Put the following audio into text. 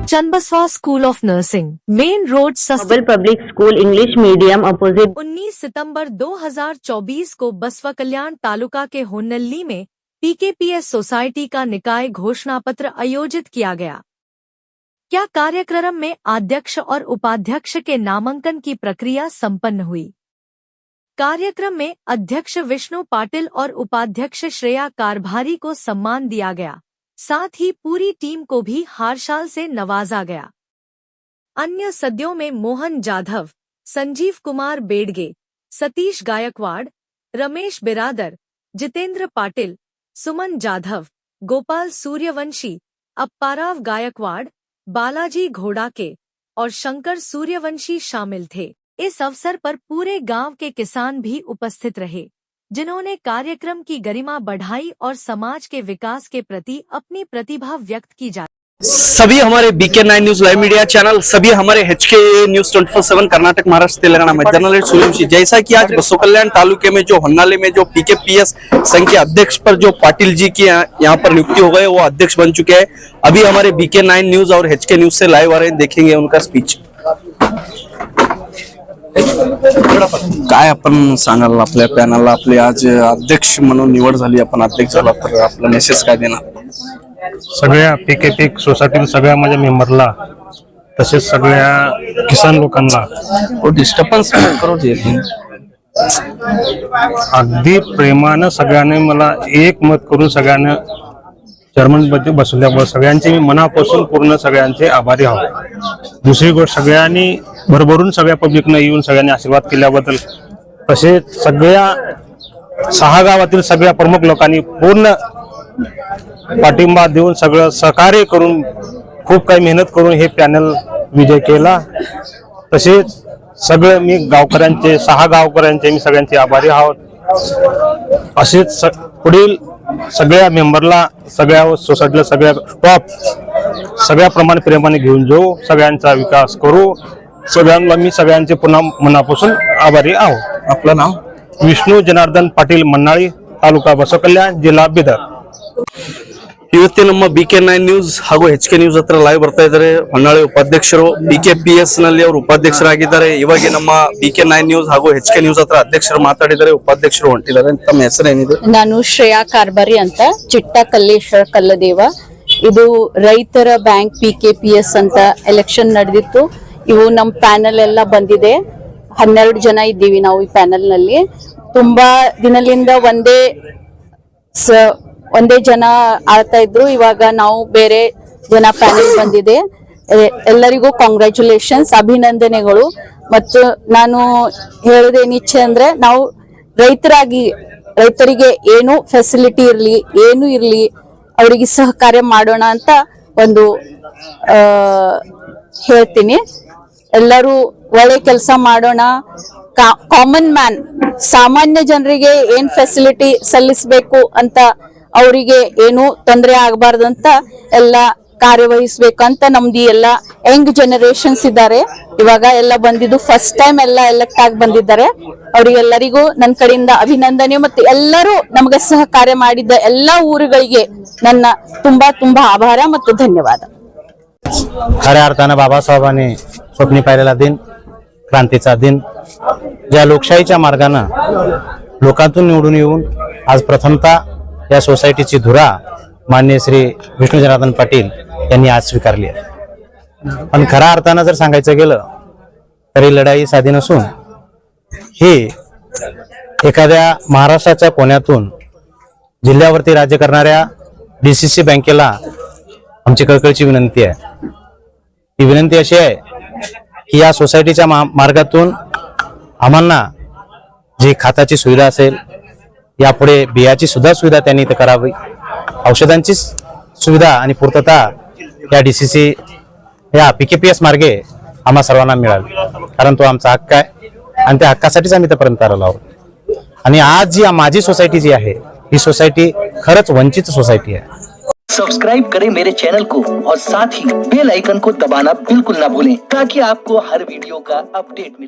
चंदबसवा school of nursing, main road, noble public school English medium opposite. 19 सितंबर 2024 को बसवा कल्याण तालुका के होन्नल्ली में पीकेपीएस सोसाइटी का निकाय घोषणा पत्र आयोजित किया गया। क्या कार्यक्रम में अध्यक्ष और उपाध्यक्ष के नामांकन की प्रक्रिया संपन्न हुई। कार्यक्रम में अध्यक्ष विष्णु पाटिल और उपाध्यक्ष श्रेया कारभारी को सम्मान दिया गया। साथ ही पूरी टीम को भी हारशाल से नवाजा गया। अन्य सदस्यों में मोहन जाधव, संजीव कुमार बेडगे, सतीश गायकवाड़, रमेश बिरादर, जितेंद्र पाटिल, सुमन जाधव, गोपाल सूर्यवंशी, अप्पाराव गायकवाड़, बालाजी घोड़ाके और शंकर सूर्यवंशी शामिल थे। इस अवसर पर पूरे गांव के किसान भी उपस्थित रहे, जिन्होंने कार्यक्रम की गरिमा बढ़ाई और समाज के विकास के प्रति अपनी प्रतिभा व्यक्त की जा। सभी हमारे BK9 news live media channel, सभी हमारे HK न्यूज 24/7 कर्नाटक महाराष्ट्र तेलंगाना में जर्नलिस्ट सूर्यवंशी, जैसा कि आज बसवा कल्याण तालुके में जो होन्नाली में जो PKPS संघ के अध्यक्ष पर जो पाटिल जी की यहाँ पर नियुक्ति हो गए, वो अध्यक्ष बन चुके हैं। अभी हमारे BK9 न्यूज और HK न्यूज से लाइव आ रहे हैं, देखेंगे उनका स्पीच। काय आपण सांगाल आपल्या पॅनलला, आपले आज अध्यक्ष म्हणून निवड झाली, आपण अध्यक्ष झाला तर आपला मेसेज काय देणार? सगळ्या पीकेपी सोसायटीतील सगळ्या माझ्या मेंबरला, तसेच सगळ्या किसान लोकांना डिस्टर्बन्स करू दे। अगदी प्रेमानं सगळ्यांनी मला एक मत करून सगळ्यांना चेअरमनपदी बसवल्यावर सगळ्यांचे मी मनापासून पूर्ण सगळ्यांचे आभारी आहोत। दुसरी गोष्ट, सगळ्यांनी भरभरून सगळ्या पब्लिकनं येऊन सगळ्यांनी आशीर्वाद केल्याबद्दल, तसेच सगळ्या 6 गावातील सगळ्या प्रमुख लोकांनी पूर्ण पाठिंबा देऊन सगळं सहकार्य करून खूप काही मेहनत करून हे पॅनल विजय केला। तसेच सगळे मी गावकऱ्यांचे 6 गावकऱ्यांचे मी सगळ्यांचे आभारी आहोत। असेच पुढील सगळ्या मेंबरला, सगळ्या सोसायटीला, सगळ्या टॉप सगळ्या प्रमाणे प्रेमाने घेऊन जाऊ, सगळ्यांचा विकास करू। सगळ्यांना मी सगळ्यांचे पुन्हा मनापासून आभारी आहोत। आपलं नाव? विष्णू जनार्दन पाटील, मन्नाळी, तालुका बसवा कल्याण, जिल्हा बीदर। ಇವತ್ತು ನಮ್ಮ BK9 ನ್ಯೂಸ್ ಹಾಗೂ HK ನ್ಯೂಸ್ ಹತ್ರ ಲೈವ್ ಬರ್ತಾ ಇದ್ದಾರೆ। ಹೊನ್ನಾಳಿ ಉಪಾಧ್ಯಕ್ಷರು PKPS ನಲ್ಲಿ ಅವರು ಉಪಾಧ್ಯಕ್ಷರಾಗಿದ್ದಾರೆ। ಇವಾಗ ನಮ್ಮ BK9 ನ್ಯೂಸ್ ಹಾಗೂ HK ನ್ಯೂಸ್ ಹತ್ರ ಅಧ್ಯಕ್ಷರು ಮಾತಾಡಿದ್ದಾರೆ, ಉಪಾಧ್ಯಕ್ಷರು ಹೊಂಟಿದ್ದಾರೆ। ತಮ್ಮ ಹೆಸರು ಏನಿದೆ? ನಾನು ಶ್ರೇಯಾ ಕಾರ್ಬಾರಿ ಅಂತ, ಚಿಟ್ಟ ಕಲ್ಲೇಶ್ವರ ಕಲ್ಲದೇವ। ಇದು ರೈತರ ಬ್ಯಾಂಕ್ PKPS ಅಂತ ಎಲೆಕ್ಷನ್ ನಡೆದಿತ್ತು। ಇವು ನಮ್ಮ ಪ್ಯಾನಲ್ ಎಲ್ಲ ಬಂದಿದೆ, 12 ಜನ ಇದ್ದೀವಿ ನಾವು ಈ ಪ್ಯಾನಲ್ ನಲ್ಲಿ। ತುಂಬಾ ದಿನದಿಂದ ಒಂದೇ ಜನ ಆಳ್ತಾ ಇದ್ರು, ಇವಾಗ ನಾವು ಬೇರೆ ಜನ ಪ್ಯಾನೆಲ್ ಬಂದಿದೆ। ಎಲ್ಲರಿಗೂ ಕಾಂಗ್ರ್ಯಾಚುಲೇಷನ್ಸ್, ಅಭಿನಂದನೆಗಳು। ಮತ್ತು ನಾನು ಹೇಳೋದೇನಿಚ್ಛೆ ಅಂದ್ರೆ, ನಾವು ರೈತರಿಗೆ ಏನು ಫೆಸಿಲಿಟಿ ಇರ್ಲಿ, ಏನು ಇರ್ಲಿ, ಅವರಿಗೆ ಸಹಕಾರ್ಯ ಮಾಡೋಣ ಅಂತ ಒಂದು ಹೇಳ್ತೀನಿ। ಎಲ್ಲರೂ ಒಳ್ಳೆ ಕೆಲಸ ಮಾಡೋಣ। ಕಾಮನ್ ಮ್ಯಾನ್, ಸಾಮಾನ್ಯ ಜನರಿಗೆ ಏನ್ ಫೆಸಿಲಿಟಿ ಸಲ್ಲಿಸಬೇಕು ಅಂತ, ಅವರಿಗೆ ಏನು ತೊಂದರೆ ಆಗಬಾರ್ದಂತ ಎಲ್ಲ ಕಾರ್ಯವಹಿಸಬೇಕಂತ ನಮ್ದು ಎಲ್ಲ ಯಂಗ್ ಜನರೇಷನ್ಸ್ ಇದ್ದಾರೆ। ಇವಾಗ ಎಲ್ಲ ಬಂದಿದ್ದು ಫಸ್ಟ್ ಟೈಮ್ ಎಲ್ಲ ಎಲೆಕ್ಟ್ ಆಗಿ ಬಂದಿದ್ದಾರೆ। ಅವರಿಗೆಲ್ಲರಿಗೂ ನನ್ನ ಕಡೆಯಿಂದ ಅಭಿನಂದನೆ, ಮತ್ತು ಎಲ್ಲರೂ ನಮಗೆ ಸಹಕಾರ್ಯ ಮಾಡಿದ್ದ ಎಲ್ಲ ಊರುಗಳಿಗೆ ನನ್ನ ತುಂಬಾ ತುಂಬಾ आभार ಮತ್ತು धन्यवाद। खऱ्या अर्थानं बाबासाहेबांनी स्वप्नी पाहिलेला दिन, क्रांतीचा दिन, ज्या लोकशाहीच्या मार्गाने लोकांतून निवडून येऊन आज प्रथमतः या सोसायटीची धुरा माननीय श्री विष्णू जनार्दन पाटील यांनी आज स्वीकारली आहे। पण खऱ्या अर्थानं जर सांगायचं गेलं तरी लढाई साधी नसून ही एखाद्या महाराष्ट्राच्या कोण्यातून जिल्ह्यावरती राज्य करणाऱ्या DCC बँकेला आमची कळकळीची विनंती आहे। ही विनंती अशी आहे की या सोसायटीच्या मार्गातून आम्हाला जी खाताची सुविधा असेल, यापुढे बियाची सुद्धा सुविधा त्यांनी इथे करावी, औषधांची सुविधा आणि पूर्तता या DCC या PKPS मार्गे आम्हा सर्वांना मिळावी, कारण तो आमचा हक्क आहे आणि त्या हक्कासाठीच आम्ही इथपर्यंत आलेलो आहोत। आणि आज जी माझी सोसायटी जी आहे, ही सोसायटी खरंच वंचित सोसायटी आहे। सब्सक्राइब करें मेरे चैनल को और साथ ही बेल आइकन को दबाना बिल्कुल ना भूलें, ताकि आपको हर वीडियो का अपडेट मिले।